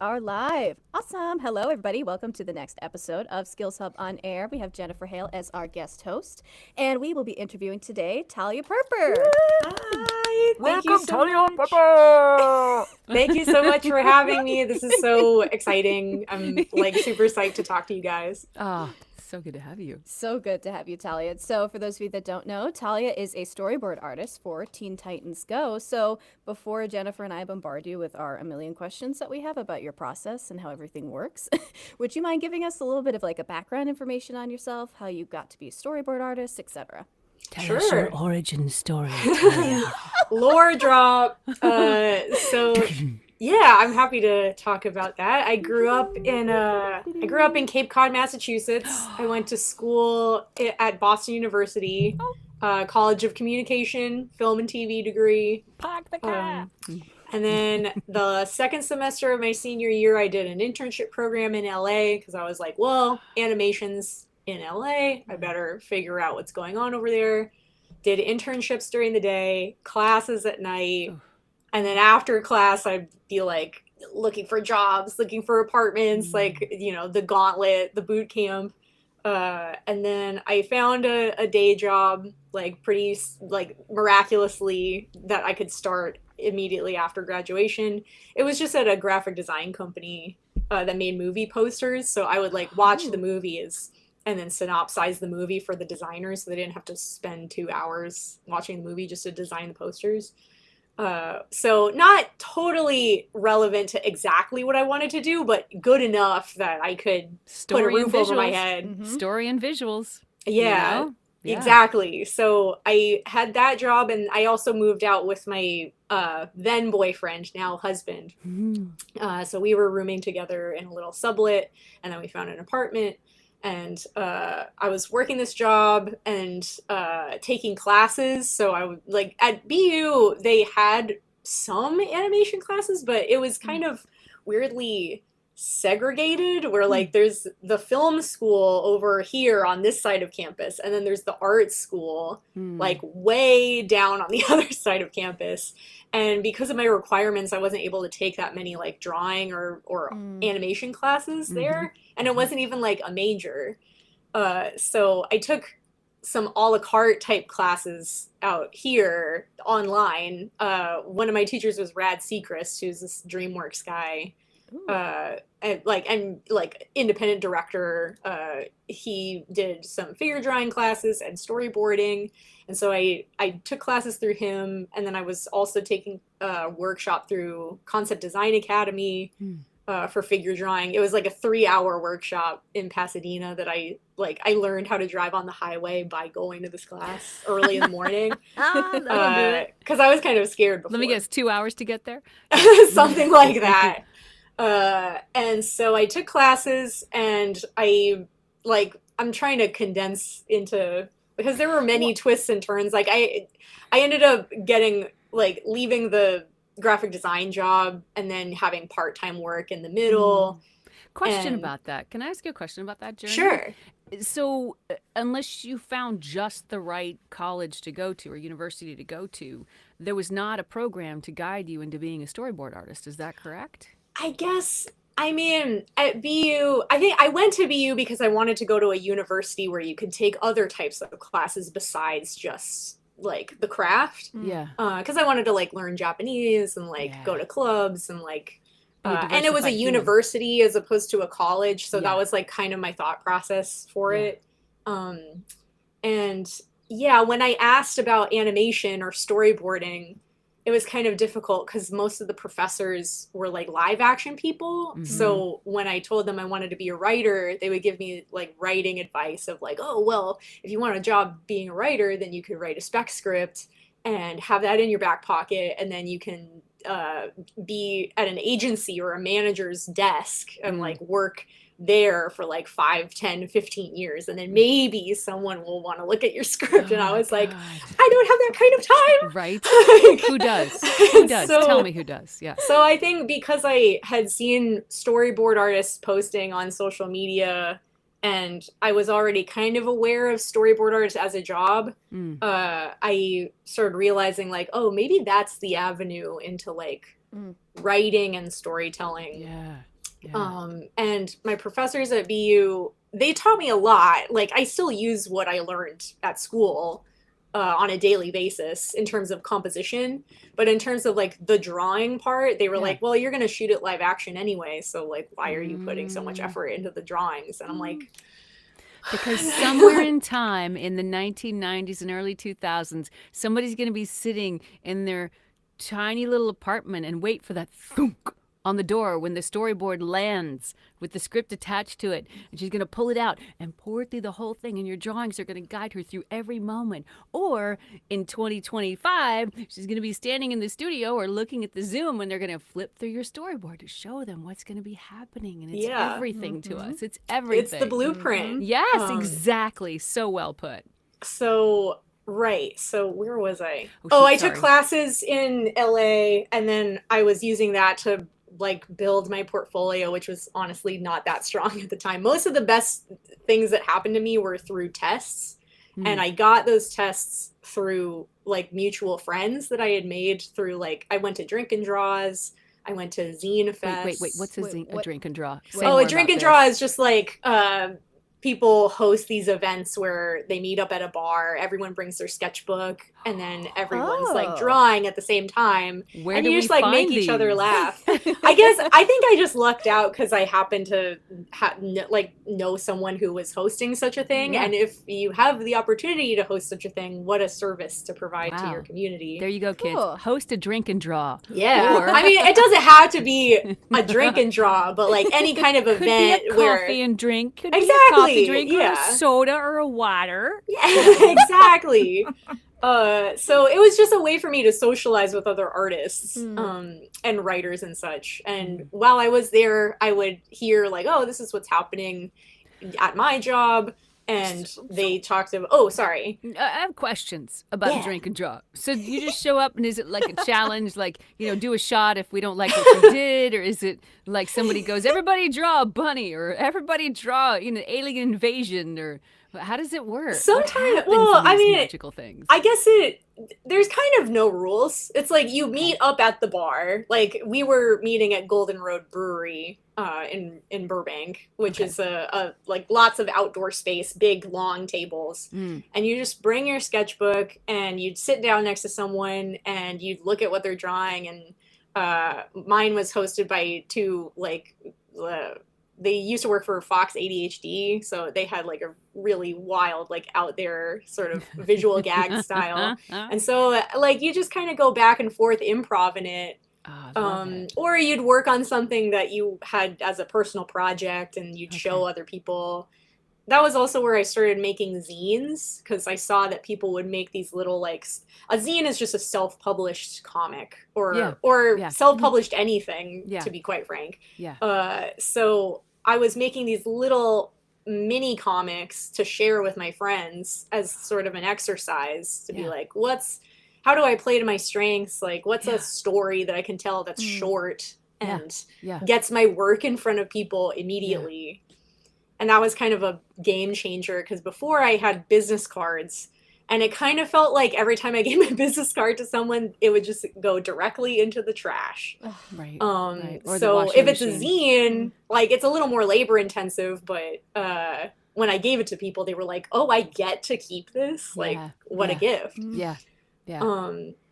Are live. Awesome. Hello, everybody. Welcome to the next episode of SkillsHub on Air. We have Jennifer Hale as our guest host, and we will be interviewing today Talia Perper. Hi, thank you Welcome, so Talya, much. Perper! Thank you so much for having me. This is so exciting. I'm like super psyched to talk to you guys. Ah, so good to have you. So good to have you, Talia. So, for those of you that don't know, Talia is a storyboard artist for Teen Titans Go. So, before Jennifer and I bombard you with our a million questions that we have about your process and how everything works, would you mind giving us a little bit of like a background information on yourself, how you got to be a storyboard artist, etc.? Tell us Sure. your origin story, Talia. Lore drop. Yeah, I'm happy to talk about that. I grew up in Cape Cod, Massachusetts. I went to school at Boston University, College of Communication, Film and TV degree. Park the car. And then the second semester of my senior year, I did an internship program in LA because I was like, well, animation's in LA. I better figure out what's going on over there. Did internships during the day, classes at night. And then after class, I'd be like looking for jobs, looking for apartments, like, you know, the gauntlet, the boot camp. And then I found a day job, like pretty like miraculously that I could start immediately after graduation. It was just at a graphic design company that made movie posters. So I would like watch the movies and then synopsize the movie for the designers so they didn't have to spend 2 hours watching the movie just to design the posters. So not totally relevant to exactly what I wanted to do, but good enough that I could put a roof over my head. Story and visuals. Yeah, You know? Yeah. exactly. So I had that job, and I also moved out with my then boyfriend, now husband. So we were rooming together in a little sublet, and then we found an apartment. And I was working this job and taking classes. So I would like at BU, they had some animation classes, but it was kind of weirdly segregated where like there's the film school over here on this side of campus, and then there's the art school like way down on the other side of campus. And because of my requirements, I wasn't able to take that many like drawing or animation classes there. And it wasn't even like a major. So I took some a la carte type classes out here online. One of my teachers was Rad Seacrest, who's this DreamWorks guy. And independent director. He did some figure drawing classes and storyboarding. And so I took classes through him, and then I was also taking a workshop through Concept Design Academy for figure drawing. It was like a 3-hour workshop in Pasadena that I learned how to drive on the highway by going to this class early in the morning. Because I was kind of scared before. Let me guess, 2 hours to get there? Something like that. And so I took classes, and I'm trying to condense into, because there were many twists and turns. Like I ended up leaving the graphic design job and then having part-time work in the middle. Question about that. Can I ask you a question about that journey? Sure. So unless you found just the right college to go to or university to go to, there was not a program to guide you into being a storyboard artist. Is that correct? I guess, I mean, at BU, I think I went to BU because I wanted to go to a university where you could take other types of classes besides just like the craft. Yeah. Because I wanted to like learn Japanese and go to clubs and and it was a diversified university as opposed to a college. So that was like kind of my thought process for it. And yeah, when I asked about animation or storyboarding, it was kind of difficult because most of the professors were like live action people. So when I told them I wanted to be a writer, they would give me like writing advice of like, oh, well, if you want a job being a writer, then you could write a spec script and have that in your back pocket. And then you can be at an agency or a manager's desk and like work there for like 5, 10, 15 years, and then maybe someone will want to look at your script. And I was like, I don't have that kind of time. Right. Who does? Who does? So- Tell me who does. Yeah. So I think because I had seen storyboard artists posting on social media, and I was already kind of aware of storyboard artists as a job, I started realizing like, oh, maybe that's the avenue into like writing and storytelling. Yeah. And my professors at BU, they taught me a lot. Like, I still use what I learned at school on a daily basis in terms of composition, but in terms of like the drawing part, they were like, well, you're going to shoot it live action anyway, so like why are you putting so much effort into the drawings? And I'm like, because somewhere in time in the 1990s and early 2000s, somebody's going to be sitting in their tiny little apartment and wait for that thunk on the door when the storyboard lands with the script attached to it. And she's going to pull it out and pour through the whole thing. And your drawings are going to guide her through every moment. Or in 2025, she's going to be standing in the studio or looking at the Zoom when they're going to flip through your storyboard to show them what's going to be happening. And it's everything to us. It's everything. It's the blueprint. Yes, exactly. So well put. So, right. So where was I? I took classes in LA, and then I was using that to like build my portfolio, which was honestly not that strong at the time. Most of the best things that happened to me were through tests. And I got those tests through like mutual friends that I had made through like, I went to drink and draws. I went to Zine Fest. Wait. What's a drink and draw? A drink and draw is just like, people host these events where they meet up at a bar, everyone brings their sketchbook, and then everyone's like drawing at the same time. Where and do you we just like find make these? each other laugh. I think I just lucked out because I happened to know someone who was hosting such a thing. And if you have the opportunity to host such a thing, what a service to provide to your community. There you go, kids. Host a drink and draw. Yeah. I mean, it doesn't have to be a drink and draw, but like any kind of event could be a where coffee and drink. Could exactly. be a coffee drink or a soda or a water. Yeah, exactly. So it was just a way for me to socialize with other artists and writers and such. And while I was there, I would hear like, oh, this is what's happening at my job. And they talked about, I have questions about drink and draw. So you just show up and is it like a challenge, like, do a shot if we don't like what you did? Or is it like somebody goes, everybody draw a bunny or everybody draw, alien invasion, or how does it work? Sometimes, magical things. I guess there's kind of no rules. It's like you meet up at the bar. Like we were meeting at Golden Road Brewery in Burbank, which is a like lots of outdoor space, big long tables, and you just bring your sketchbook and you'd sit down next to someone and you'd look at what they're drawing. And mine was hosted by two they used to work for Fox ADHD, so they had like a really wild, like out there sort of visual gag style. And so like you just kind of go back and forth improv in it. Or you'd work on something that you had as a personal project and you'd show other people. That was also where I started making zines, because I saw that people would make these little like a zine is just a self-published comic or self-published anything, to be quite frank. So I was making these little mini comics to share with my friends as sort of an exercise to be like, how do I play to my strengths? Like, what's a story that I can tell that's short and gets my work in front of people immediately? And that was kind of a game changer, because before I had business cards, and it kind of felt like every time I gave my business card to someone, it would just go directly into the trash. Right. So if it's a zine, like it's a little more labor intensive, but when I gave it to people, they were like, "Oh, I get to keep this! Like, what a gift!" Yeah.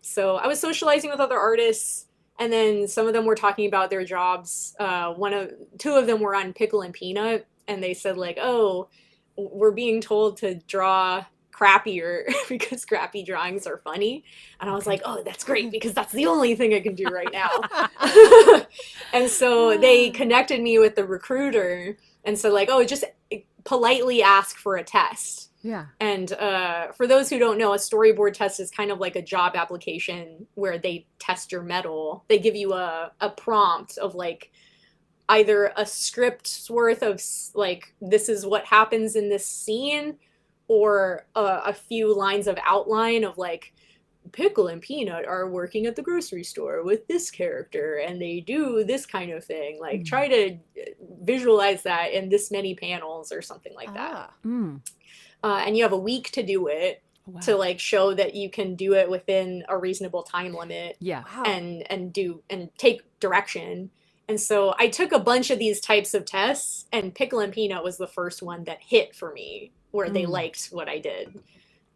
So I was socializing with other artists, and then some of them were talking about their jobs. Two of them were on Pickle and Peanut, and they said like, "Oh, we're being told to draw crappier because crappy drawings are funny." And I was like, oh, that's great, because that's the only thing I can do right now. And so they connected me with the recruiter and said like, oh, just politely ask for a test. And for those who don't know, a storyboard test is kind of like a job application where they test your mettle. They give you a prompt of like either a script's worth of like, this is what happens in this scene, or a few lines of outline of like, Pickle and Peanut are working at the grocery store with this character and they do this kind of thing. Like try to visualize that in this many panels or something like that. And you have a week to do it. Wow. to like show that you can do it within a reasonable time limit. Yeah. Wow. and take direction. And so I took a bunch of these types of tests, and Pickle and Peanut was the first one that hit for me, where they liked what I did.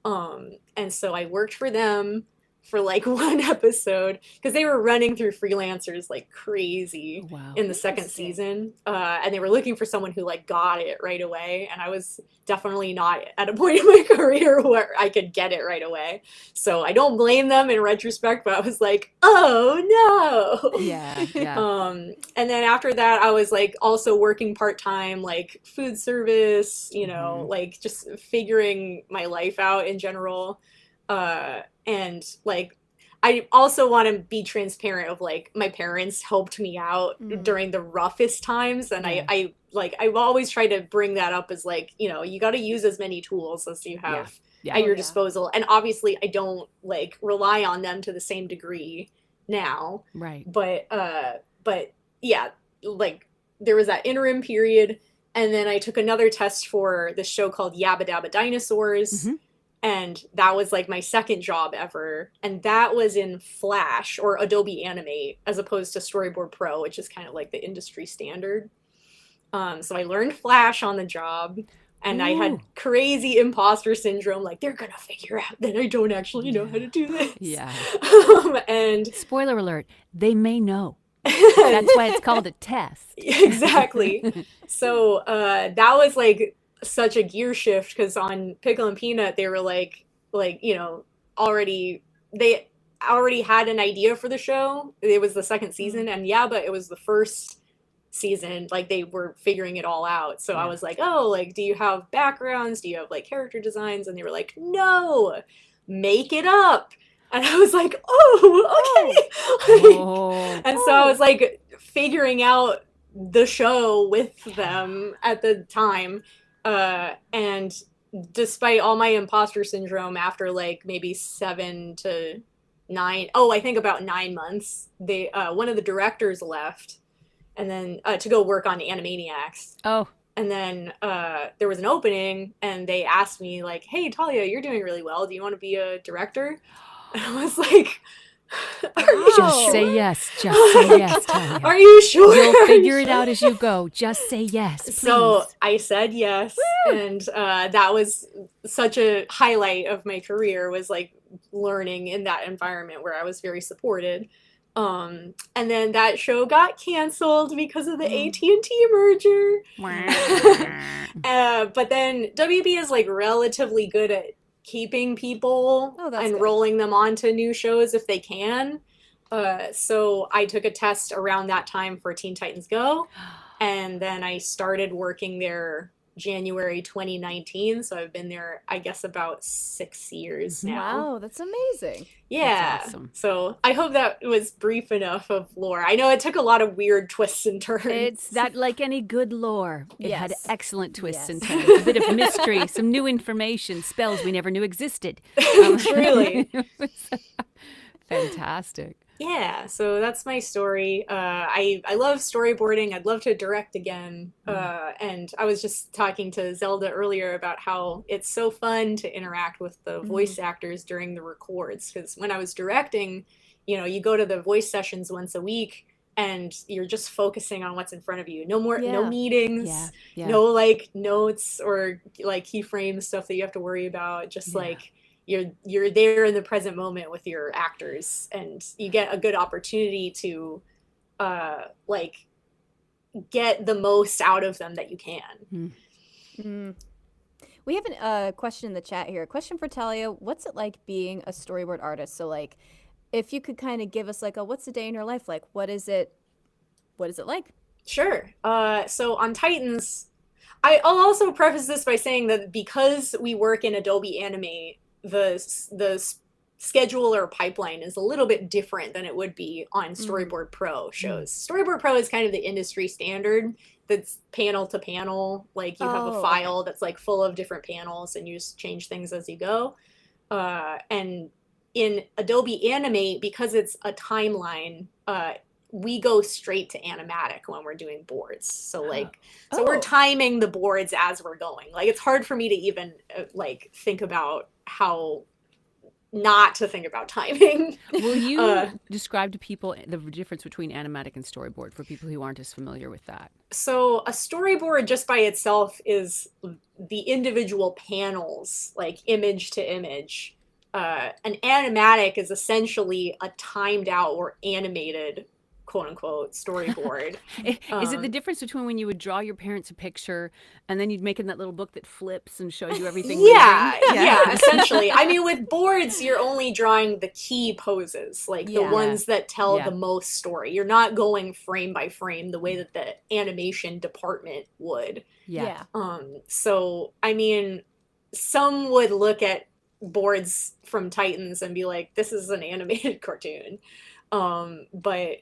And so I worked for them for like one episode, because they were running through freelancers like crazy Wow. in the second Interesting. season. And they were looking for someone who like got it right away. And I was definitely not at a point in my career where I could get it right away. So I don't blame them in retrospect, but I was like, oh no. Yeah. Yeah. And then after that, I was like also working part-time, like food service, you know, like just figuring my life out in general. And like, I also want to be transparent of like, my parents helped me out during the roughest times. And Yeah. I've always tried to bring that up as like, you know, you got to use as many tools as you have Yeah. at your Yeah. disposal. And obviously I don't like rely on them to the same degree now. Right. But yeah, like there was that interim period, and then I took another test for this show called Yabba Dabba Dinosaurs, and that was like my second job ever, and that was in Flash or Adobe Animate as opposed to Storyboard Pro, which is kind of like the industry standard. So I learned Flash on the job, and I had crazy imposter syndrome, like they're gonna figure out that I don't actually know how to do this. Yeah. And Spoiler alert, they may know. That's why it's called a test. exactly. So that was like such a gear shift, because on Pickle and Peanut they were like you know, they already had an idea for the show. It was the second season, and yeah, but it was the first season, like they were figuring it all out. So I was like, oh, like, do you have backgrounds, do you have like character designs? And they were like, no, make it up. And I was like, oh, okay. And so I was like figuring out the show with them at the time. And despite all my imposter syndrome, after like maybe 7 to 9, I think about 9 months, they one of the directors left, and then to go work on Animaniacs. Oh. And then there was an opening, and they asked me like, hey, Talia, you're doing really well. Do you want to be a director? And I was like, Just say yes. Just say yes, Talia. Are you sure? You'll figure it out as you go. Just say yes, please. So I said yes. Woo! And that was such a highlight of my career, was like learning in that environment where I was very supported. And then that show got canceled because of the AT&T merger. But then WB is like relatively good at keeping people and rolling them onto new shows if they can. So I took a test around that time for Teen Titans Go, and then I started working there January 2019. So I've been there, I guess, about 6 years now. Wow, that's amazing. Yeah. That's awesome. So I hope that was brief enough of lore. I know it took a lot of weird twists and turns. It's that, like any good lore. It had Yes. excellent twists and Yes. turns. A bit of mystery, some new information, spells we never knew existed. Truly. It was fantastic. Yeah, so that's my story. I love storyboarding. I'd love to direct again. And I was just talking to Zelda earlier about how it's so fun to interact with the voice actors during the records. Because when I was directing, you know, you go to the voice sessions once a week, and you're just focusing on what's in front of you. No meetings, no like notes or like keyframes, stuff that you have to worry about. Just like you're there in the present moment with your actors, and you get a good opportunity to like get the most out of them that you can. We have a question in the chat here. A question for Talia. What's it like being a storyboard artist? So like, if you could kind of give us like what's a day in your life like? What is it like? Sure. So on Titans, I'll also preface this by saying that because we work in Adobe Animate, the schedule or pipeline is a little bit different than it would be on Storyboard Pro shows. Storyboard Pro is kind of the industry standard that's panel to panel. Like you have a file that's like full of different panels, and you just change things as you go. And in Adobe Animate, because it's a timeline, we go straight to animatic when we're doing boards. So like, so Oh. we're timing the boards as we're going. Like, it's hard for me to even like think about how not to think about timing. Will you describe to people the difference between animatic and storyboard for people who aren't as familiar with that? So a storyboard just by itself is the individual panels, like image to image. An animatic is essentially a timed out or animated, quote unquote, storyboard. Is it the difference between when you would draw your parents a picture and then you'd make in that little book that flips and shows you everything Yeah, moving? yeah, essentially. I mean, with boards, you're only drawing the key poses, like the ones that tell the most story. You're not going frame by frame the way that the animation department would. Yeah. So, I mean, some would look at boards from Titans and be like, this is an animated cartoon. But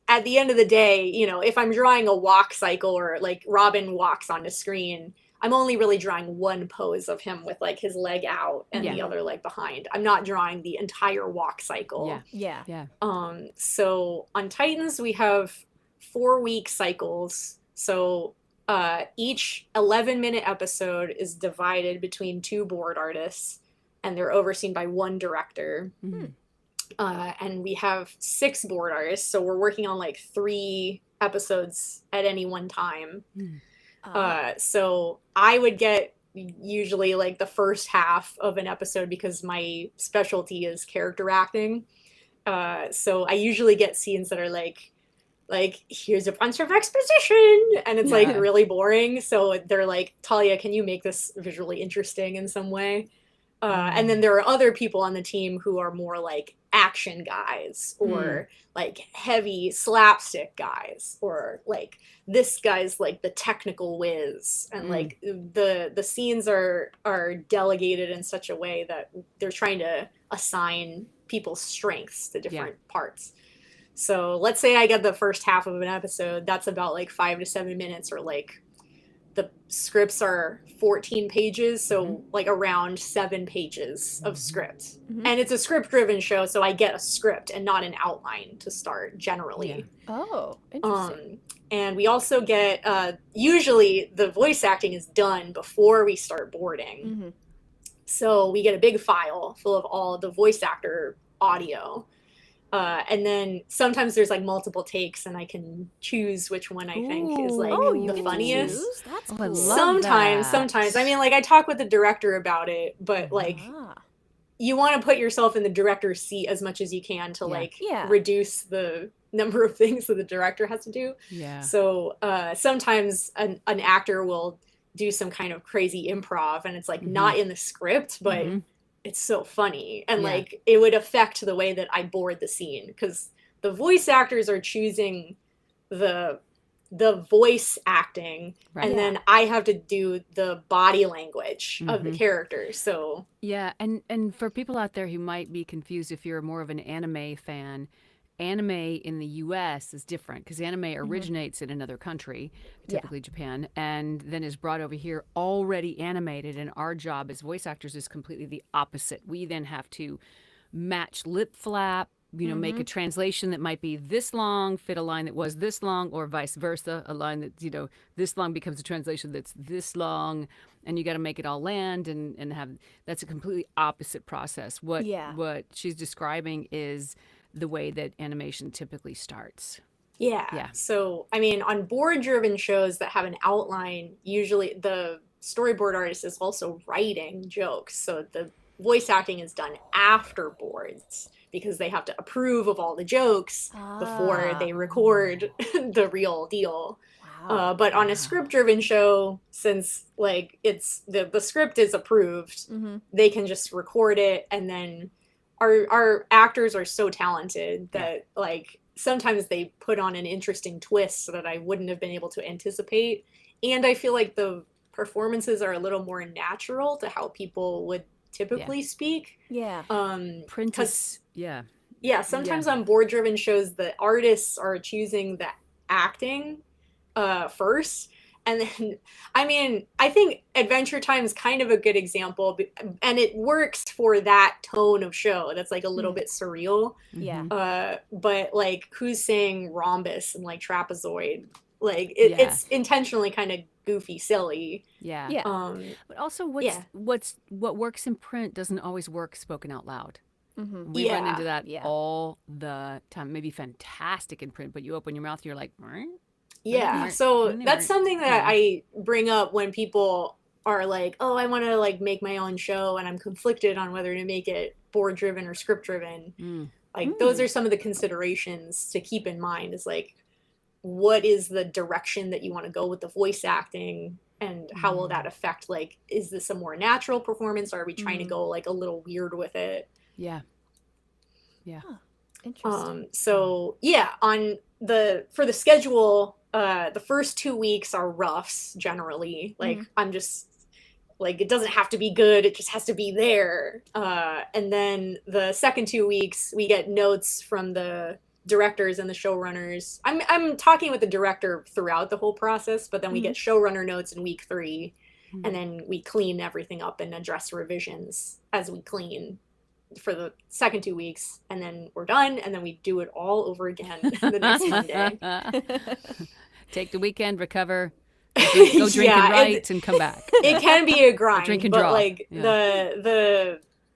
at the end of the day, you know, if I'm drawing a walk cycle or like Robin walks on the screen, I'm only really drawing one pose of him with like his leg out and the other leg behind. I'm not drawing the entire walk cycle. Yeah. So on Titans, we have 4-week cycles. So each 11-minute episode is divided between 2 board artists, and they're overseen by 1 director. And we have 6 board artists, so we're working on like 3 episodes at any one time. So I would get usually like the first half of an episode because my specialty is character acting. So I usually get scenes that are like here's a bunch of exposition, and it's like really boring. So they're like, Talia, can you make this visually interesting in some way? And then there are other people on the team who are more like action guys, or like heavy slapstick guys, or like this guy's like the technical whiz, and like the scenes are delegated in such a way that they're trying to assign people's strengths to different parts. So let's say I get the first half of an episode, that's about like 5 to 7 minutes, or like the scripts are 14 pages, so like around 7 pages of script. And it's a script-driven show, so I get a script and not an outline to start generally. Oh, interesting. And we also get, usually the voice acting is done before we start boarding. So we get a big file full of all the voice actor audio. And then sometimes there's like multiple takes, and I can choose which one I think is like the funniest. That's I cool. love Sometimes. I mean, like I talk with the director about it, but like you want to put yourself in the director's seat as much as you can to like reduce the number of things that the director has to do. So sometimes an actor will do some kind of crazy improv, and it's like not in the script, but it's so funny, and like it would affect the way that I board the scene, because the voice actors are choosing the voice acting, and then I have to do the body language of the characters. So and for people out there who might be confused, if you're more of an anime fan, anime in the US is different because anime originates in another country, typically Japan, and then is brought over here already animated, and our job as voice actors is completely the opposite. We then have to match lip flap, you know, make a translation that might be this long, fit a line that was this long, or vice versa, a line that, you know, this long becomes a translation that's this long, and you got to make it all land and have, that's a completely opposite process. What she's describing is the way that animation typically starts. So I mean, on board driven shows that have an outline, usually the storyboard artist is also writing jokes, so the voice acting is done after boards because they have to approve of all the jokes before they record the real deal. But on a script driven show, since like it's the script is approved, they can just record it, and then our actors are so talented that like sometimes they put on an interesting twist so that I wouldn't have been able to anticipate. And I feel like the performances are a little more natural to how people would typically speak. Sometimes on board driven shows, the artists are choosing the acting first, And then, I mean, I think Adventure Time is kind of a good example, and it works for that tone of show that's like a little bit surreal. Yeah. But like, who's saying rhombus and like trapezoid? Like, Yeah. it's intentionally kind of goofy, silly. Yeah. Yeah. But also, Yeah. what works in print doesn't always work spoken out loud. Mm-hmm. We run Yeah. into that Yeah. all the time. Maybe fantastic in print, but you open your mouth, you're like, Yeah. Right. So Right. that's something that Yeah. I bring up when people are like, oh, I want to like make my own show, and I'm conflicted on whether to make it board driven or script driven. Mm. Like, those are some of the considerations to keep in mind, is like, what is the direction that you want to go with the voice acting, and how will that affect, like, is this a more natural performance, or are we trying to go like a little weird with it? Yeah. Yeah. Interesting. So yeah, for the schedule, the first 2 weeks are roughs generally. Like, I'm just like, it doesn't have to be good, it just has to be there. And then the second 2 weeks, we get notes from the directors and the showrunners. I'm talking with the director throughout the whole process, but then we get showrunner notes in week 3, and then we clean everything up and address revisions as we clean for the second 2 weeks, and then we're done, and then we do it all over again the next Monday. Take the weekend, recover, go drink Yeah, and write, and come back. It can be a grind, drink and but draw. like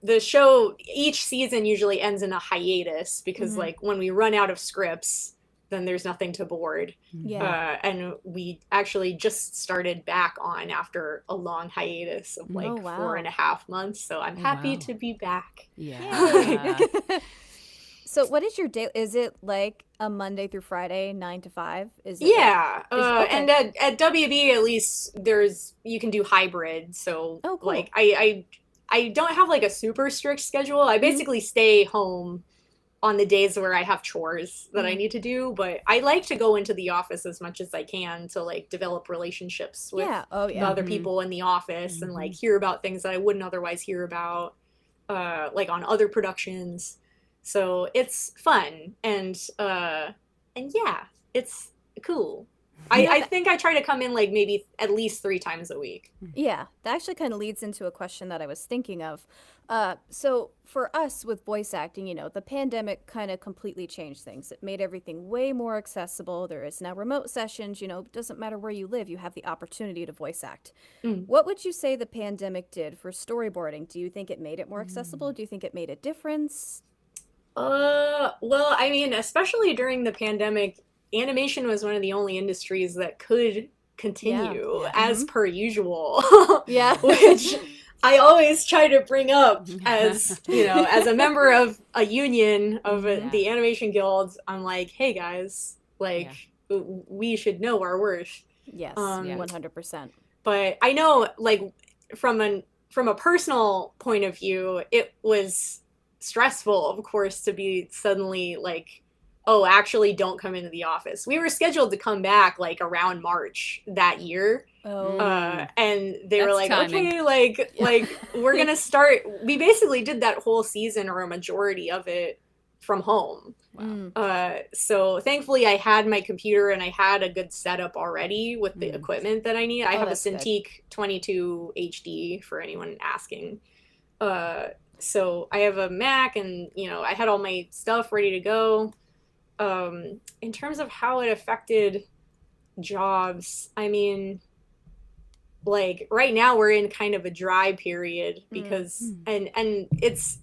the show, each season usually ends in a hiatus, because like, when we run out of scripts, then there's nothing to board. Yeah. And we actually just started back on after a long hiatus of like Oh, wow. 4.5 months. So I'm happy wow. to be back. Yeah. So what is your day? Is it like a Monday through Friday, 9 to 5? Is it Yeah. okay. And at WB, at least, you can do hybrid. So Oh, cool. like, I don't have like a super strict schedule. I basically stay home on the days where I have chores that I need to do, but I like to go into the office as much as I can to like develop relationships with Yeah. Oh, the yeah. other people in the office, and like hear about things that I wouldn't otherwise hear about, like on other productions. So it's fun, and yeah, it's cool. I think I try to come in like maybe at least 3 times a week. Yeah, that actually kind of leads into a question that I was thinking of. So for us with voice acting, the pandemic kind of completely changed things. It made everything way more accessible. There is now remote sessions, it doesn't matter where you live, you have the opportunity to voice act. What would you say the pandemic did for storyboarding? Do you think it made it more accessible? Do you think it made a difference? Well, I mean, especially during the pandemic, animation was one of the only industries that could continue as per usual. Yeah. Which I always try to bring up as, as a member of a union of the animation guilds. I'm like, hey guys, like, we should know our worth. Yes, 100%. But I know, like, from a personal point of view, it was stressful, of course, to be suddenly like, oh, actually don't come into the office. We were scheduled to come back like around March that year. Oh. And they were like, timing. okay, like we're going to start. We basically did that whole season, or a majority of it, from home. Wow. So thankfully I had my computer and I had a good setup already with the equipment that I need. I have a that's good. Cintiq 22 HD for anyone asking. So I have a Mac, and I had all my stuff ready to go. In terms of how it affected jobs, I mean, like, right now we're in kind of a dry period, because and it's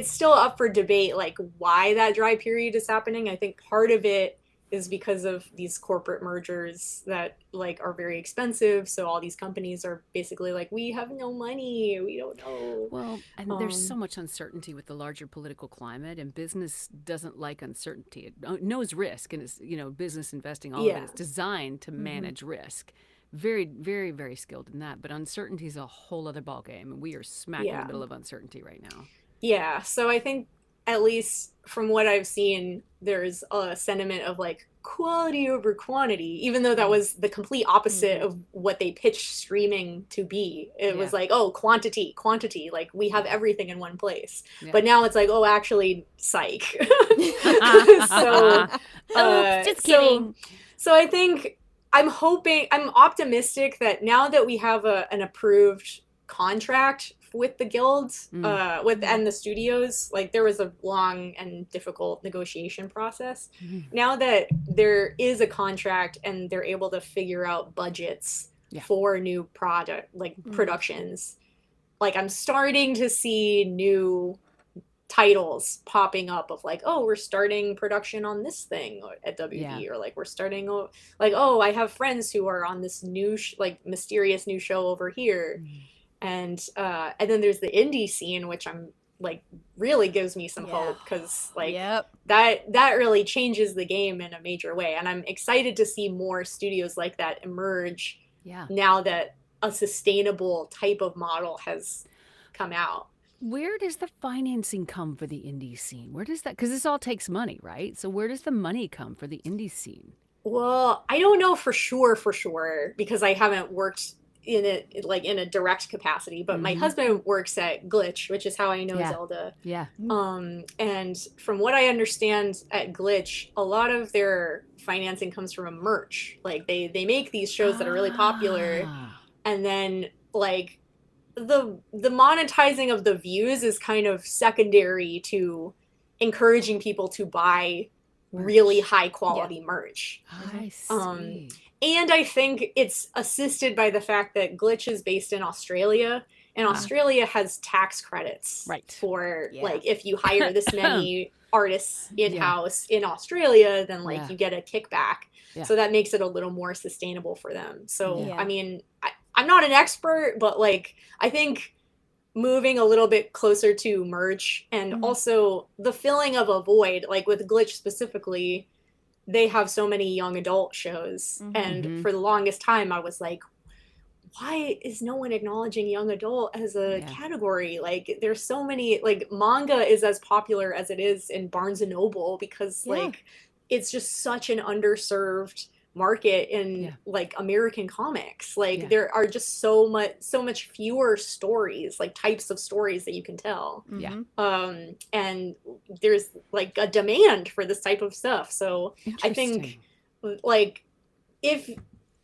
still up for debate, like, why that dry period is happening. I think part of it is because of these corporate mergers that like are very expensive, so all these companies are basically like, we have no money, we don't know. Well, and there's so much uncertainty with the larger political climate, and business doesn't like uncertainty. It knows risk, and it's, business investing, all of it is designed to manage risk. Very, very, very skilled in that. But uncertainty is a whole other ballgame, and we are smack in the middle of uncertainty right now. Yeah, so I think, at least from what I've seen, there's a sentiment of like quality over quantity, even though that was the complete opposite of what they pitched streaming to be. It was like, oh, quantity, like, we have everything in one place. But now it's like, oh, actually, psych. So just kidding. So I think I'm optimistic that now that we have an approved contract with the guilds, and the studios, like there was a long and difficult negotiation process. Now that there is a contract and they're able to figure out budgets for new productions, like I'm starting to see new titles popping up of like, oh, we're starting production on this thing at WB, or like we're starting like, oh, I have friends who are on this new mysterious new show over here. And then there's the indie scene, which I'm like really gives me some hope, because like that really changes the game in a major way, and I'm excited to see more studios like that emerge now that a sustainable type of model has come out. Where does the financing come for the indie scene? Where does that, because this all takes money, right? So where does the money come for the indie scene? Well, I don't know for sure, because I haven't worked in it like in a direct capacity, but my husband works at Glitch, which is how I know Zelda. And from what I understand at Glitch, a lot of their financing comes from a merch. Like they make these shows that are really popular, and then like the monetizing of the views is kind of secondary to encouraging people to buy really high quality merch. I see. And I think it's assisted by the fact that Glitch is based in Australia, and Australia has tax credits for like if you hire this many artists in-house in Australia, then like you get a kickback. So that makes it a little more sustainable for them. So I mean, I'm not an expert, but like I think moving a little bit closer to merch and also the filling of a void, like with Glitch specifically, they have so many young adult shows. And for the longest time, I was like, why is no one acknowledging young adult as a category? Like there's so many, like manga is as popular as it is in Barnes and Noble because like it's just such an underserved market in like American comics. Like there are just so much fewer stories, like types of stories that you can tell. And there's like a demand for this type of stuff. So I think like if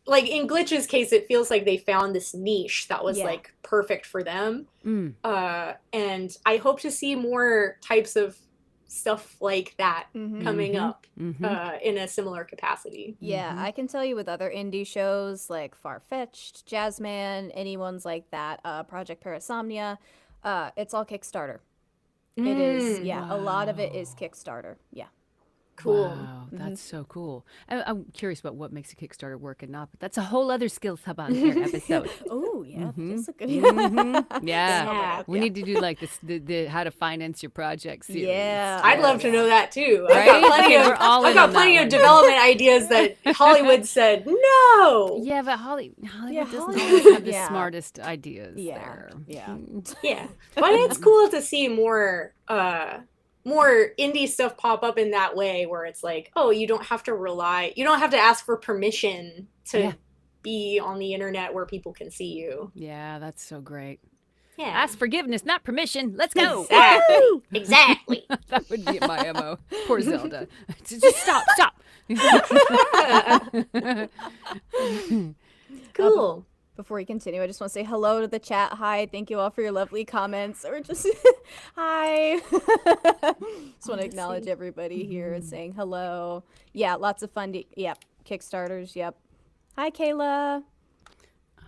like in Glitch's case, it feels like they found this niche that was like perfect for them. And I hope to see more types of stuff like that coming up in a similar capacity. I can tell you with other indie shows like Far-Fetched, Jazzman, any ones like that, Project Parasomnia, it's all Kickstarter. It is, a lot of it is Kickstarter. Cool. Wow, that's so cool. I'm curious about what makes a Kickstarter work and not, but that's a whole other SkillsHub on Air episode. Oh, yeah. That's a good We need to do like this, the how to finance your project series. I'd love to know that too. Right? I've got plenty of development ideas that Hollywood said no. Yeah, but Hollywood doesn't always have the smartest ideas there. But it's cool to see more indie stuff pop up in that way where it's like, oh, you don't have to ask for permission to be on the internet where people can see you. Yeah, that's so great. Ask forgiveness, not permission. Let's go. Exactly. That would be my MO. Poor Zelda. Just stop. Cool. Before we continue, I just want to say hello to the chat. Hi, thank you all for your lovely comments. Or just hi. Just want to acknowledge everybody here saying hello. Yeah, lots of fun. Kickstarters. Yep. Hi, Kayla.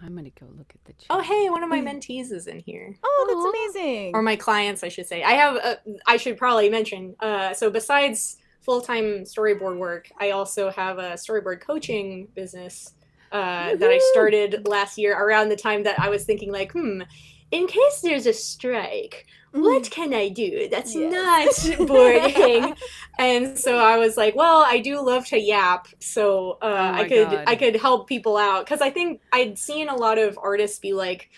I'm gonna go look at the chat. Oh, hey, one of my mentees is in here. Oh, that's amazing. Or my clients, I should say. I should probably mention. So besides full-time storyboard work, I also have a storyboard coaching business. That I started last year around the time that I was thinking like, in case there's a strike, what can I do that's not boarding? And so I was like, well, I do love to yap, so I could help people out, because I think I'd seen a lot of artists be like,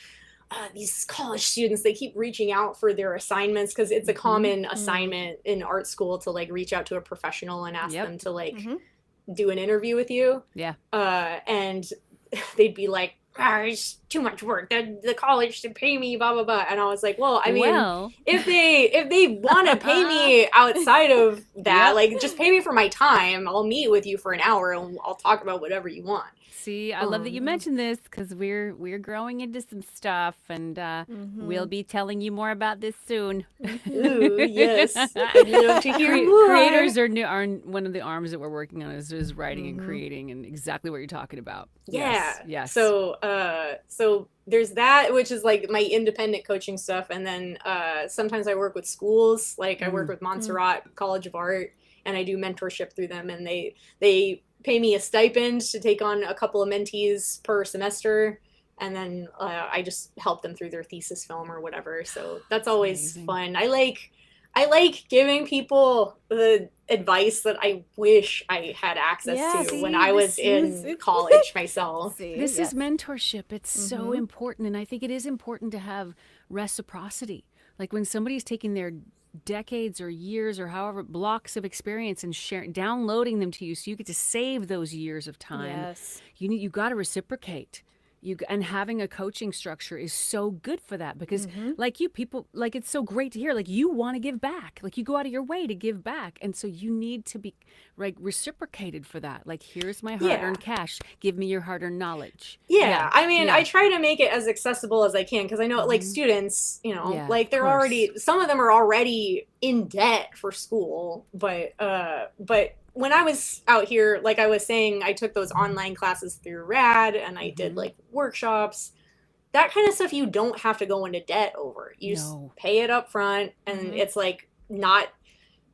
these college students, they keep reaching out for their assignments, because it's a common assignment in art school to like reach out to a professional and ask them to like do an interview with you. And they'd be like, it's too much work. The college should pay me, blah blah blah. And I was like, well, I mean, Well, if they want to pay me outside of that, Yep. like just pay me for my time. I'll meet with you for an hour and I'll talk about whatever you want. see, I love that you mentioned this because we're growing into some stuff, and we'll be telling you more about this soon. Ooh, yes, I'd love to hear more. Creators are one of the arms that we're working on is writing and creating, and exactly what you're talking about. Yeah. Yes. Yes. So there's that, which is like my independent coaching stuff, and then sometimes I work with schools. Like I work with Montserrat College of Art, and I do mentorship through them, and they pay me a stipend to take on a couple of mentees per semester, and then I just help them through their thesis film or whatever. So that's always amazing. fun. I like giving people the advice that I wish I had access Yeah, to see, when I was this in is- college myself. See, This yes. is mentorship. It's so important. And I think it is important to have reciprocity. Like when somebody's taking their decades or years or however blocks of experience and downloading them to you so you get to save those years of time. Yes. You got to reciprocate. And having a coaching structure is so good for that because like you people, like it's so great to hear, like you want to give back, like you go out of your way to give back. And so you need to be like reciprocated for that. Like, here's my hard-earned cash. Give me your hard-earned knowledge. Yeah, I mean, yeah. I try to make it as accessible as I can because I know, like, students, you know, Yeah, like of they're course. already, some of them are already in debt for school, but when I was out here, like I was saying, I took those online classes through RAD and I did like workshops. That kind of stuff you don't have to go into debt over. You just No. pay it up front, and it's like not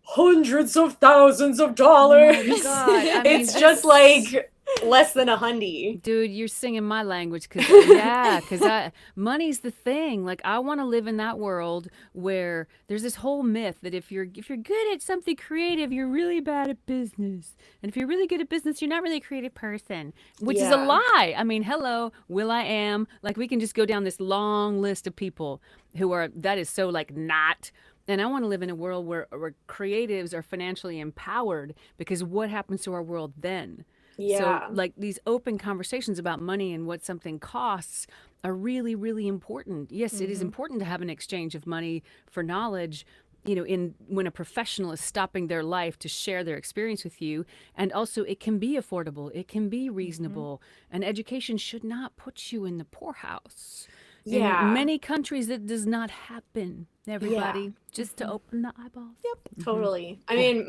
hundreds of thousands of dollars. Oh my God, I mean, It's just like less than $100. Dude, you're singing my language because money's the thing. Like I want to live in that world where there's this whole myth that if you're good at something creative, you're really bad at business, and if you're really good at business, you're not really a creative person, which is a Yeah. lie. I mean, hello, Will.I.am. Like we can just go down this long list of people who are that is so like not. And I want to live in a world where creatives are financially empowered because what happens to our world then? Yeah. So, like these open conversations about money and what something costs are really, really important. Yes, it is important to have an exchange of money for knowledge, you know, when a professional is stopping their life to share their experience with you. And also, it can be affordable, it can be reasonable, and education should not put you in the poorhouse. Yeah. In many countries, that does not happen. Everybody, just to open the eyeballs. Yep. Totally. I mean,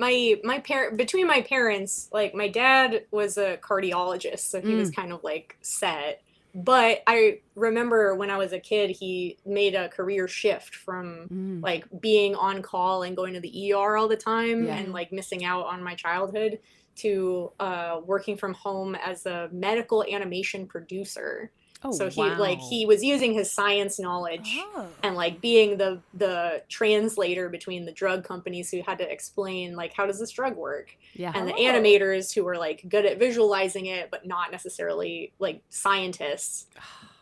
between my parents, like my dad was a cardiologist, so he was kind of like set. But I remember when I was a kid, he made a career shift from like being on call and going to the ER all the time and like missing out on my childhood to working from home as a medical animation producer. Oh, So wow. he was using his science knowledge and like being the translator between the drug companies who had to explain like how does this drug work, Yeah. and the animators who were like good at visualizing it but not necessarily like scientists.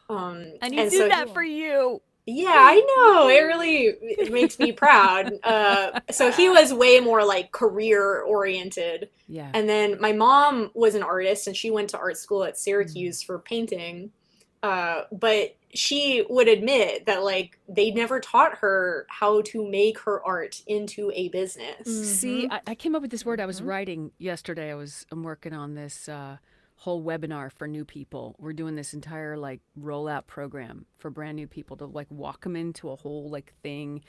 And he and did so that for you. yeah, I know. It makes me proud. So he was way more like career oriented. Yeah. And then my mom was an artist and she went to art school at Syracuse for painting. But she would admit that like they never taught her how to make her art into a business. See, I came up with this word I was writing yesterday. I'm working on this whole webinar for new people. We're doing this entire like rollout program for brand new people to like walk them into a whole like thing.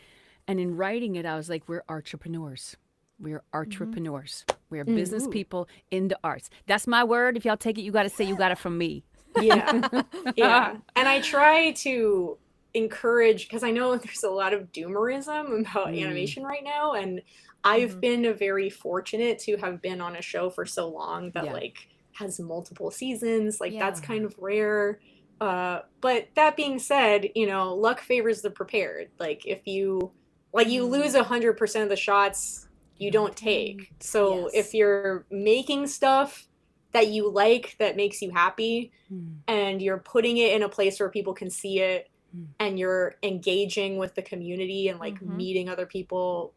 And in writing it, I was like, we're entrepreneurs. We are entrepreneurs. We are business people into arts. That's my word. If y'all take it, you got to say you got it from me. Yeah. Yeah. And I try to encourage, because I know there's a lot of doomerism about animation right now. And I've been very fortunate to have been on a show for so long that like has multiple seasons. Like that's kind of rare. But that being said, you know, luck favors the prepared. Like if you lose 100% of the shots you don't take. So if you're making stuff that you like, that makes you happy, and you're putting it in a place where people can see it, and you're engaging with the community and like meeting other people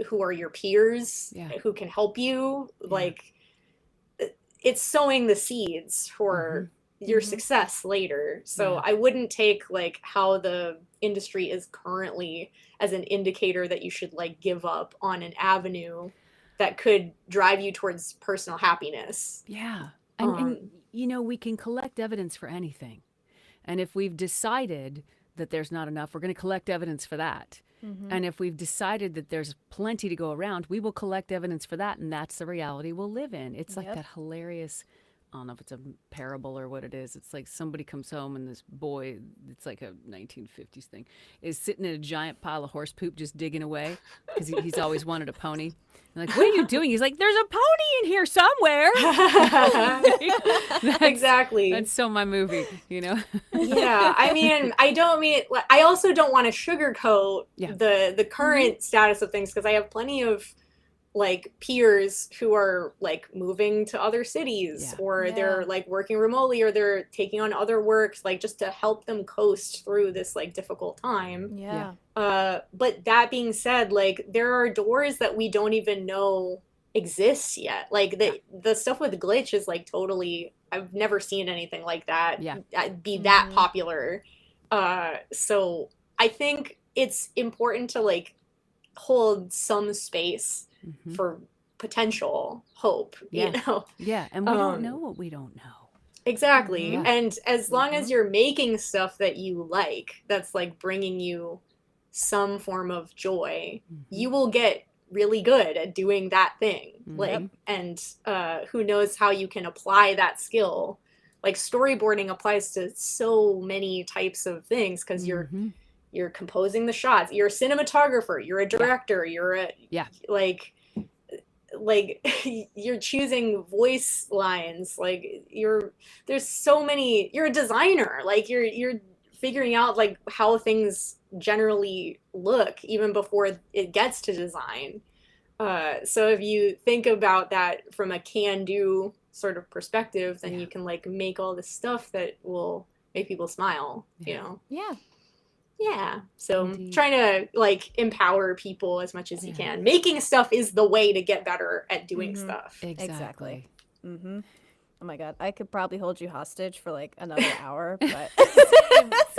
who are your peers, who can help you, like it's sowing the seeds for your success later. So I wouldn't take like how the industry is currently as an indicator that you should like give up on an avenue that could drive you towards personal happiness. Yeah. And you know, we can collect evidence for anything. And if we've decided that there's not enough, we're going to collect evidence for that. And if we've decided that there's plenty to go around, we will collect evidence for that. And that's the reality we'll live in. It's like that hilarious, I don't know if it's a parable or what it is. It's like somebody comes home and this boy, it's like a 1950s thing, is sitting in a giant pile of horse poop just digging away because he's always wanted a pony. And like, what are you doing? He's like, there's a pony in here somewhere. Exactly. That's so my movie, you know? Yeah, I mean, I also don't want to sugarcoat the current status of things, because I have plenty of like peers who are like moving to other cities or they're like working remotely or they're taking on other works, like just to help them coast through this like difficult time. But that being said, like there are doors that we don't even know exist yet. Like the stuff with Glitch is like totally, I've never seen anything like that be that popular. So I think it's important to like hold some space for potential hope, you know? Yeah, and we don't know what we don't know. Exactly. And as long as you're making stuff that you like, that's like bringing you some form of joy, you will get really good at doing that thing. Like, and who knows how you can apply that skill. Like storyboarding applies to so many types of things, because you're composing the shots, you're a cinematographer, you're a director, you're a like you're choosing voice lines, like there's so many, you're a designer, like you're figuring out like how things generally look even before it gets to design. So if you think about that from a can-do sort of perspective, then you can like make all this stuff that will make people smile, you know? Yeah. So trying to like empower people as much as you can. Making stuff is the way to get better at doing stuff. Exactly. Oh my God, I could probably hold you hostage for like another hour, but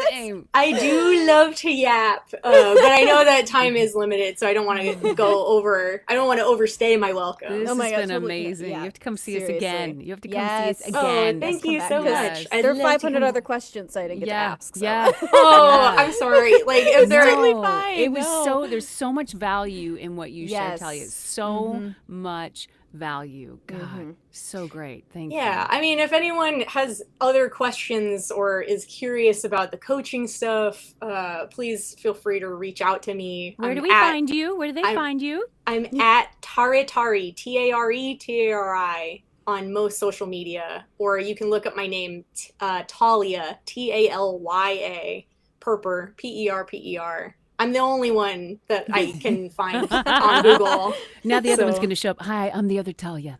Same. I do love to yap, but I know that time is limited, so I don't want to go over. I don't want to overstay my welcome. This Oh my has God, been totally, amazing. yeah, You have to come see us seriously. again. You have to come Yes. see us again. Oh, thank you come so back, much. 'cause I'd there are love to 500 come- other questions I didn't get to ask. So. Oh, I'm sorry. Like if there, totally fine, It was no. there's so much value in what you shared, Yes. Talia. So much value. God, so great. Thank you. yeah, I mean, if anyone has other questions or is curious about the coaching stuff, please feel free to reach out to me. Where do we find you? Where do they find you? I'm at Taretari, Taretari, on most social media, or you can look up my name, Talia, Talya, Perper, Perper. I'm the only one that I can find on Google. Now the other one's going to show up. Hi, I'm the other Talia.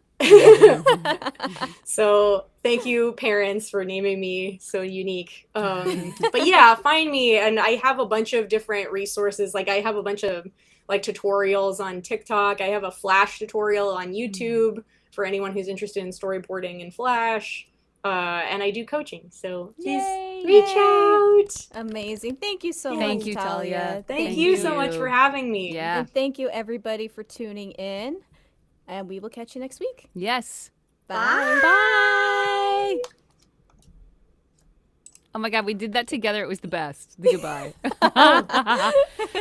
So thank you, parents, for naming me so unique. But yeah, find me, and I have a bunch of different resources. Like I have a bunch of like tutorials on TikTok. I have a Flash tutorial on YouTube for anyone who's interested in storyboarding in Flash. And I do coaching, so please reach out. Amazing. Thank you so much, Thank you, Talia. Thank you so much for having me. Yeah. And thank you, everybody, for tuning in. And we will catch you next week. Yes. Bye. Bye. Oh my God, we did that together. It was the best. The goodbye.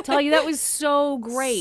Talia, that was so great.